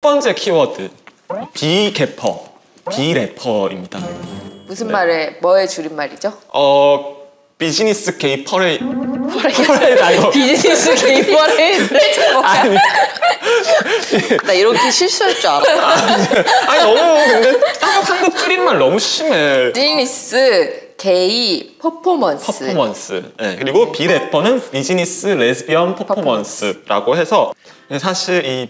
번째 키워드 비개퍼, 비래퍼입니다. 무슨 말에 뭐의 줄임말이죠? 비즈니스 게이 퍼레이드. 비즈니스 게이 퍼레이드. 아니, 나 이렇게 실수할 줄 알았다. 아니 너무 근데 한국 줄임말 너무 심해. 비즈니스 게이 퍼포먼스. 네. 그리고 비래퍼는 비즈니스 레즈비언 퍼포먼스라고 해서 사실 이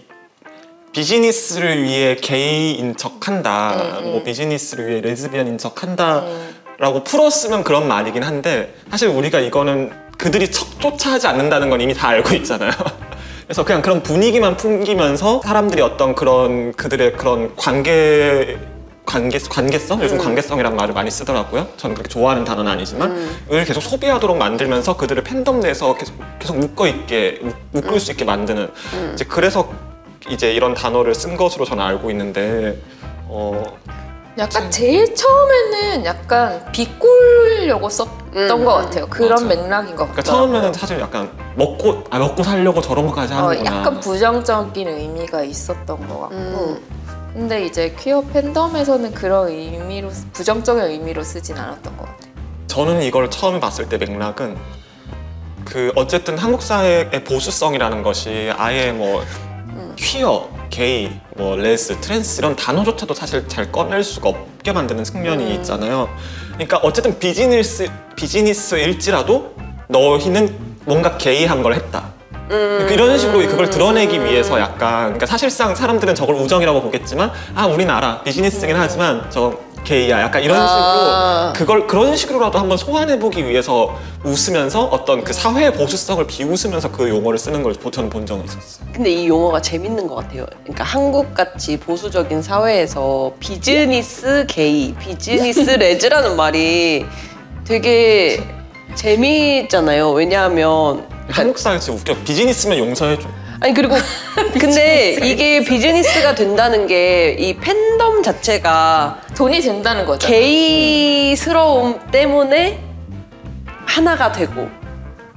비즈니스를 위해 게이인 척한다, 뭐 비즈니스를 위해 레즈비언인 척한다 라고 풀었으면 그런 말이긴 한데 사실 우리가 이거는 그들이 척조차 하지 않는다는 건 이미 다 알고 있잖아요. 그래서 그냥 그런 분위기만 풍기면서 사람들이 어떤 그런 그들의 그런 관계성? 요즘 관계성이란 말을 많이 쓰더라고요. 저는 그렇게 좋아하는 단어는 아니지만 을 계속 소비하도록 만들면서 그들을 팬덤 내에서 계속 묶을 수 있게 만드는 이제 그래서 이제 이런 단어를 쓴 것으로 저는 알고 있는데 약간 제일 처음에는 약간 비꼬려고 썼던 것 같아요. 그런 맞아. 맥락인 것 그러니까 같아요. 처음에는 사실 약간 먹고 살려고 저런 것까지 하는구나. 약간 부정적인 의미가 있었던 것 같고 근데 이제 퀴어 팬덤에서는 그런 의미로 부정적인 의미로 쓰진 않았던 것 같아요. 저는 이걸 처음 봤을 때 맥락은 어쨌든 한국 사회의 보수성이라는 것이 아예 뭐 퀴어, 게이, 뭐 레스, 트랜스 이런 단어조차도 사실 잘 꺼낼 수가 없게 만드는 측면이 있잖아요. 그러니까 어쨌든 비즈니스일지라도 너희는 뭔가 게이한 걸 했다. 이런 식으로 그걸 드러내기 위해서 약간 그러니까 사실상 사람들은 저걸 우정이라고 보겠지만 우린 알아 비즈니스긴 하지만 저 게이야 약간 이런 식으로 그런 식으로라도 한번 소환해보기 위해서 웃으면서 어떤 그 사회의 보수성을 비웃으면서 그 용어를 쓰는 걸 저는 본 적이 있었어요. 근데 이 용어가 재밌는 것 같아요. 그러니까 한국같이 보수적인 사회에서 비즈니스 게이, 비즈니스 레즈라는 말이 되게 재미있잖아요. 왜냐하면 한국 사회 진짜 웃겨. 비즈니스면 용서해줘. 아니 그리고 근데 이게 비즈니스가 된다는 게 이 팬덤 자체가 돈이 된다는 거죠. 게이스러움 때문에 하나가 되고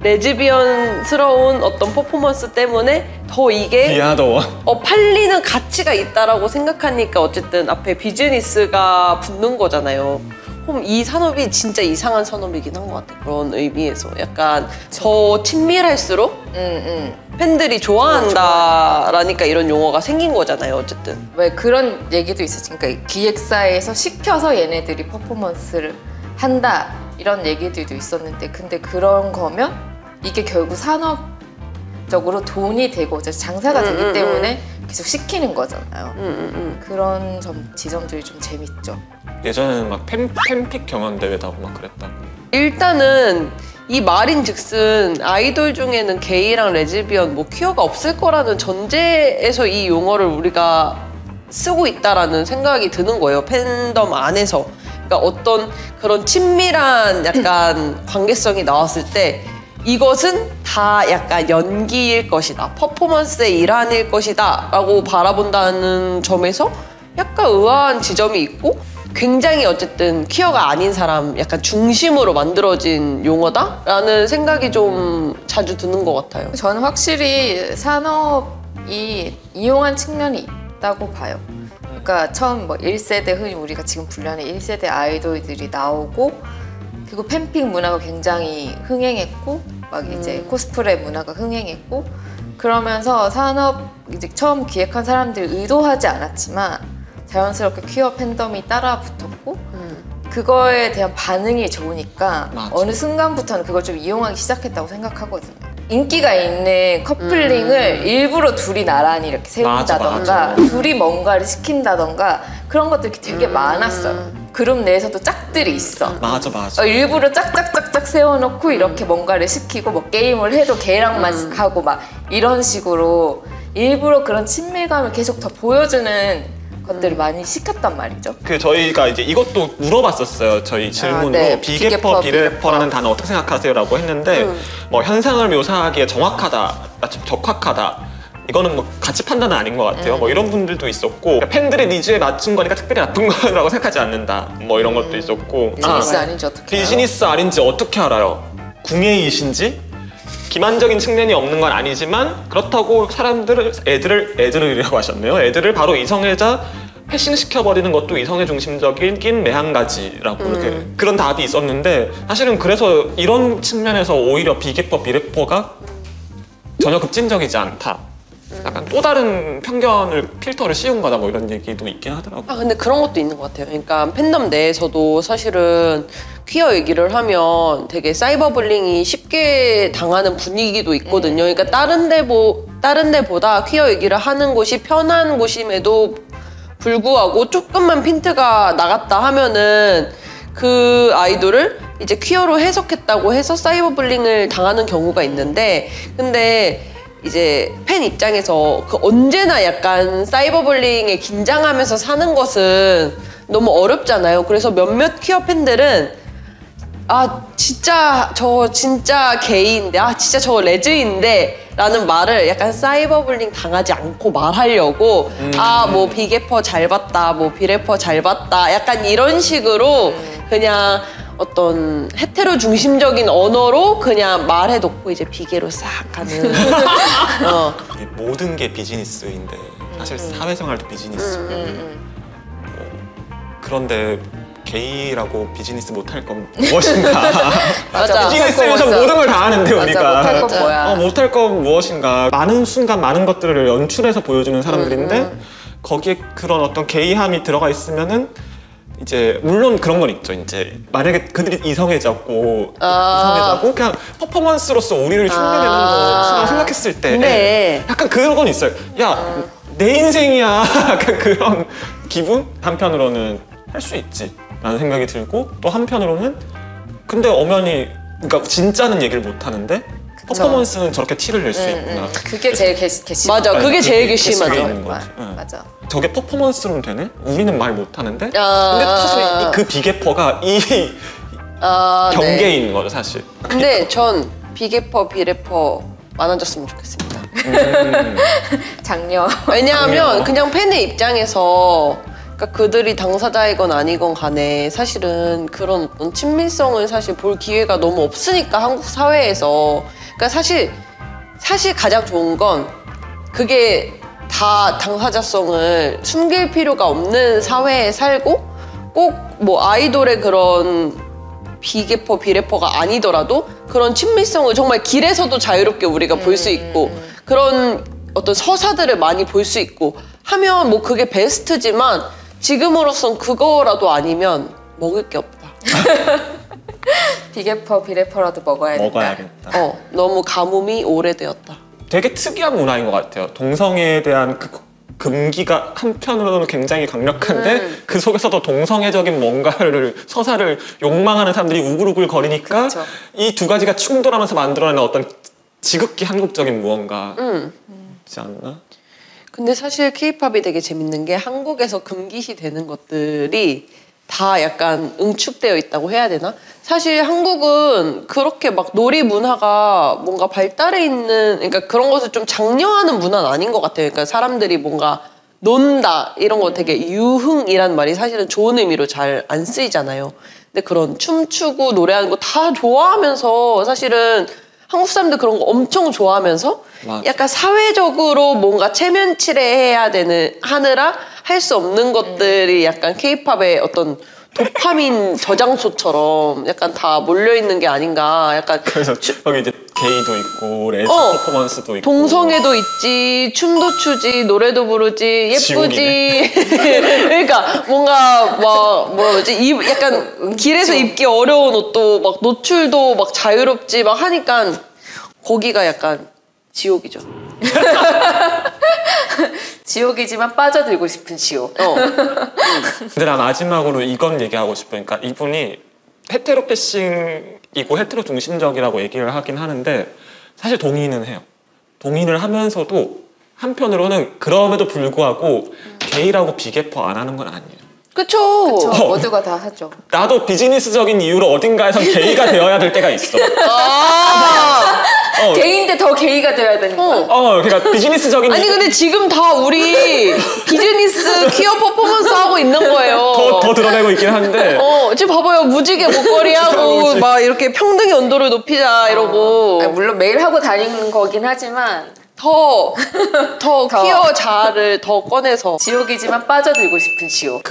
레즈비언스러운 어떤 퍼포먼스 때문에 더 이게 비하더워. 팔리는 가치가 있다라고 생각하니까 어쨌든 앞에 비즈니스가 붙는 거잖아요. 그럼 이 산업이 진짜 이상한 산업이긴 한 것 같아요. 그런 의미에서 약간 더 친밀할수록 팬들이 좋아한다라니까 이런 용어가 생긴 거잖아요. 어쨌든 왜 그런 얘기도 있었지. 그러니까 기획사에서 시켜서 얘네들이 퍼포먼스를 한다 이런 얘기들도 있었는데 근데 그런 거면 이게 결국 산업적으로 돈이 되고 장사가 되기 때문에 계속 시키는 거잖아요. 그런 지점들이 좀 재밌죠. 예전에는 막 팬픽 경연대회도 하고 막 그랬다. 일단은 이 말인즉슨 아이돌 중에는 게이랑 레즈비언, 뭐 퀴어가 없을 거라는 전제에서 이 용어를 우리가 쓰고 있다라는 생각이 드는 거예요. 팬덤 안에서. 그러니까 어떤 그런 친밀한 약간 관계성이 나왔을 때 이것은 다 약간 연기일 것이다. 퍼포먼스의 일환일 것이다. 라고 바라본다는 점에서 약간 의아한 지점이 있고 굉장히 어쨌든 퀴어가 아닌 사람 약간 중심으로 만들어진 용어다라는 생각이 좀 자주 드는 것 같아요. 저는 확실히 산업이 이용한 측면이 있다고 봐요. 그러니까 처음 뭐 1세대 흔히 우리가 지금 분류하는 1세대 아이돌들이 나오고 그리고 팬픽 문화가 굉장히 흥행했고 막 이제 코스프레 문화가 흥행했고 그러면서 산업 이제 처음 기획한 사람들이 의도하지 않았지만 자연스럽게 퀴어 팬덤이 따라 붙었고 그거에 대한 반응이 좋으니까 맞아. 어느 순간부터는 그걸 좀 이용하기 시작했다고 생각하거든요. 인기가 있는 커플링을 일부러 둘이 나란히 이렇게 세운다던가 맞아. 둘이 뭔가를 시킨다던가 그런 것들이 되게 많았어요. 그룹 내에서도 짝들이 있어. 맞아. 일부러 짝짝짝짝 세워놓고 이렇게 뭔가를 시키고 뭐 게임을 해도 걔랑만 하고 막 이런 식으로 일부러 그런 친밀감을 계속 더 보여주는 것들을 많이 시켰단 말이죠. 저희가 이제 이것도 물어봤었어요. 저희 질문으로 네. 비개퍼, 비래퍼라는 단어 어떻게 생각하세요?라고 했는데 뭐 현상을 묘사하기에 정확하다, 적확하다 이거는 뭐 가치 판단은 아닌 것 같아요. 뭐 이런 분들도 있었고 팬들의 니즈에 맞춘 거니까 특별히 나쁜 거라고 생각하지 않는다. 뭐 이런 것도 있었고 비즈니스 아닌지 어떻게 비즈니스 아닌지 어떻게 알아요? 궁예이신지? 기만적인 측면이 없는 건 아니지만 그렇다고 애들이라고 하셨네요. 애들을 바로 이성애자 패싱시켜버리는 것도 이성애 중심적인 매한가지라고 이렇게 그런 답이 있었는데 사실은 그래서 이런 측면에서 오히려 비계퍼, 비래퍼가 전혀 급진적이지 않다. 약간 또 다른 편견을 필터를 씌운 거다 뭐 이런 얘기도 있긴 하더라고요. 아 근데 그런 것도 있는 것 같아요. 그러니까 팬덤 내에서도 사실은 퀴어 얘기를 하면 되게 사이버블링이 쉽게 당하는 분위기도 있거든요. 그러니까 다른 데보다 퀴어 얘기를 하는 곳이 편한 곳임에도 불구하고 조금만 핀트가 나갔다 하면은 그 아이돌을 이제 퀴어로 해석했다고 해서 사이버블링을 당하는 경우가 있는데 근데 이제 팬 입장에서 그 언제나 약간 사이버블링에 긴장하면서 사는 것은 너무 어렵잖아요. 그래서 몇몇 퀴어 팬들은 아 진짜 저 진짜 게이인데 아 진짜 저 레즈인데 라는 말을 약간 사이버블링 당하지 않고 말하려고 아 뭐 비계퍼 잘 봤다 뭐 비래퍼 잘 봤다 약간 이런 식으로 그냥 어떤 헤테로 중심적인 언어로 그냥 말해놓고 이제 비계로 싹 가는 모든 게 비즈니스인데 사실 사회생활도 비즈니스고 그런데 게이라고 비즈니스 못할 건 무엇인가. 맞아. 비즈니스에서 모든 걸 다 하는데 우리가 못할 건 뭐야. 못할 건 무엇인가. 많은 순간 많은 것들을 연출해서 보여주는 사람들인데 거기에 그런 어떤 게이함이 들어가 있으면은 이제 물론 그런 건 있죠. 이제 만약에 그들이 이성애자고 그냥 퍼포먼스로서 우리를 흉내내는 거 생각했을 때 네. 약간 그런 건 있어요. 야, 내 인생이야. 약간 그런 기분? 한편으로는 할 수 있지 라는 생각이 들고 또 한편으로는 근데 엄연히 그러니까 진짜는 얘기를 못 하는데 퍼포먼스는 저렇게 티를 낼 수 있구나. 그게 제일 괘씸. 맞아. 그게 제일 괘씸하죠. 있는 거지. 맞아. 저게 퍼포먼스로는 되네? 우리는 말 못하는데? 근데 사실 그 비계퍼가 이 경계인 거죠 사실. 근데 전 비계퍼, 비래퍼 많아졌으면 좋겠습니다. 장려. 왜냐하면 그냥 팬의 입장에서 그러니까 그들이 당사자이건 아니건 간에 사실은 그런 어떤 친밀성을 사실 볼 기회가 너무 없으니까 한국 사회에서 그러니까 사실 가장 좋은 건 그게 다 당사자성을 숨길 필요가 없는 사회에 살고 꼭 뭐 아이돌의 그런 비계퍼, 비래퍼가 아니더라도 그런 친밀성을 정말 길에서도 자유롭게 우리가 볼 수 있고 그런 어떤 서사들을 많이 볼 수 있고 하면 뭐 그게 베스트지만 지금으로선 그거라도 아니면 먹을 게 없다. 비계퍼, 비래퍼라도 먹어야겠다. 먹어야겠다. 너무 가뭄이 오래되었다. 되게 특이한 문화인 것 같아요. 동성애에 대한 그 금기가 한편으로는 굉장히 강력한데 그 속에서도 동성애적인 뭔가를 서사를 욕망하는 사람들이 우글우글 거리니까 이 두 가지가 충돌하면서 만들어내는 어떤 지극히 한국적인 무언가지 않나? 근데 사실 케이팝이 되게 재밌는 게 한국에서 금기시 되는 것들이 다 약간 응축되어 있다고 해야 되나? 사실 한국은 그렇게 막 놀이 문화가 뭔가 발달해 있는 그러니까 그런 것을 좀 장려하는 문화는 아닌 것 같아요. 그러니까 사람들이 뭔가 논다 이런 거 되게 유흥이란 말이 사실은 좋은 의미로 잘 안 쓰이잖아요. 근데 그런 춤추고 노래하는 거 다 좋아하면서 사실은 한국 사람들 그런 거 엄청 좋아하면서 맞아. 약간 사회적으로 뭔가 체면치레해야 하느라 할 수 없는 것들이 약간 케이팝의 어떤 도파민 저장소처럼 약간 다 몰려있는 게 아닌가. 약간 그래서 여기 이제 게이도 있고 레즈 퍼포먼스도 있고 동성애도 있지, 춤도 추지, 노래도 부르지, 예쁘지. 그러니까 뭔가 뭐지 약간 길에서 입기 어려운 옷도 막 노출도 막 자유롭지 막 하니까 거기가 약간 지옥이죠. 지옥이지만 빠져들고 싶은 지옥. 근데 나 마지막으로 이건 얘기하고 싶어. 그러니까 이분이 헤테로 패싱이고 헤테로 중심적이라고 얘기를 하긴 하는데 사실 동의는 해요. 동의를 하면서도 한편으로는 그럼에도 불구하고 게이라고 비계퍼 안 하는 건 아니에요. 그쵸. 모두가 다 하죠. 나도 비즈니스적인 이유로 어딘가에선 게이가 되어야 될 때가 있어. 게이인데 더 게이가 돼야 되는 거야. 그러니까 비즈니스적인 아니 근데 지금 다 우리 비즈니스 퀴어 퍼포먼스 하고 있는 거예요. 더 드러내고 있긴 한데 지금 봐봐요. 무지개 목걸이 하고 막 이렇게 평등의 온도를 높이자 이러고 아니, 물론 매일 하고 다니는 거긴 하지만 더 퀴어 자아를 더 꺼내서 지옥이지만 빠져들고 싶은 지옥.